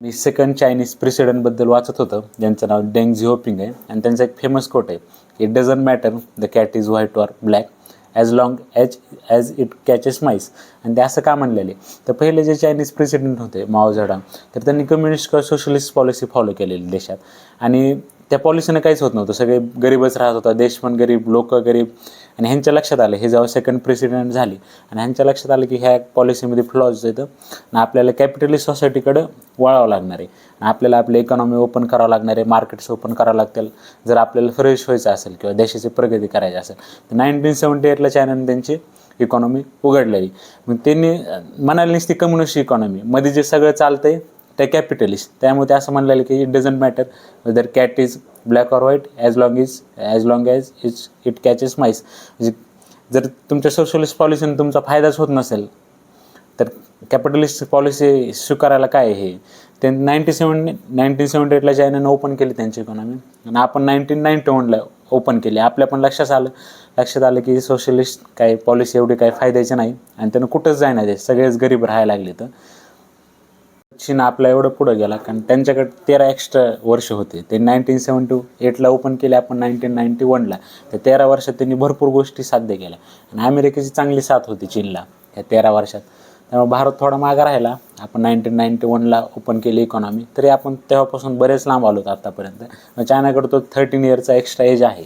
मी second Chinese प्रेसिडेंटबद्दल वाचत होतं, ज्यांचं नाव डेंग झिओपिंग आहे. आणि त्यांचा एक फेमस कोट आहे, it doesn't matter the cat is white or black as long as it catches MICE. आणि ते असं का म्हणलेले, तर पहिले जे चायनीज प्रेसिडेंट होते माओ झेडॉंग, तर त्यांनी कम्युनिस्ट किंवा सोशलिस्ट पॉलिसी फॉलो केलेली देशात. आणि त्या पॉलिसीनं काहीच होत नव्हतं, सगळे गरीबच राहत होता, देश पण गरीब, लोक गरीब. आणि ह्यांच्या लक्षात आलं, हे जेव्हा सेकंड प्रेसिडेंट झाली आणि ह्यांच्या लक्षात आलं की ह्या पॉलिसीमध्ये फ्लॉज येतं आणि आपल्याला कॅपिटलिस्ट सोसायटीकडं वळावं लागणार आहे. आपल्याला आपली इकॉनॉमी ओपन करावं लागणार आहे, मार्केट्स ओपन करावं लागतील जर आपल्याला फ्रेश व्हायचं असेल किंवा देशाची प्रगती करायची असेल. तर 1978ला चायनाने त्यांची इकॉनॉमी उघडलेली. मग त्यांनी म्हणाली नसती कम्युनिस्ट इकॉनॉमी, मध्ये जे सगळं चालतंय ते कॅपिटलिस्ट. त्यामुळे ते असं म्हणलेलं की it doesn't matter whether cat is black or white as long as it catches mice. म्हणजे जर तुमच्या सोशलिस्ट पॉलिसीने तुमचा फायदाच होत नसेल तर कॅपिटलिस्ट पॉलिसी स्वीकारायला काय हे. ते 1978ला चायनाने ओपन केली त्यांची इकॉनॉमी आणि आपण 1991ला ओपन केली. आपल्या पण लक्षात आलं की सोशलिस्ट काय पॉलिसी एवढी काही फायद्याची नाही आणि त्यानं कुठंच जायना ते सगळेच गरीब राहायला लागले. तर चीन आपला एवढं पुढं गेला कारण त्यांच्याकडे 13 एक्स्ट्रा वर्ष होते. ते 1978ला ओपन केले, आपण 1991ला. तर 13 वर्षात त्यांनी भरपूर गोष्टी साध्य केल्या आणि अमेरिकेची चांगली साथ होती चीनला या 13 वर्षात. त्यामुळे भारत थोडा मागं राहिला. आपण 1991ला ओपन केली इकॉनॉमी, तरी आपण तेव्हापासून बरेच लांब आलो आतापर्यंत. चायनाकडे तो 13 इयरचा एक्स्ट्रा एज आहे.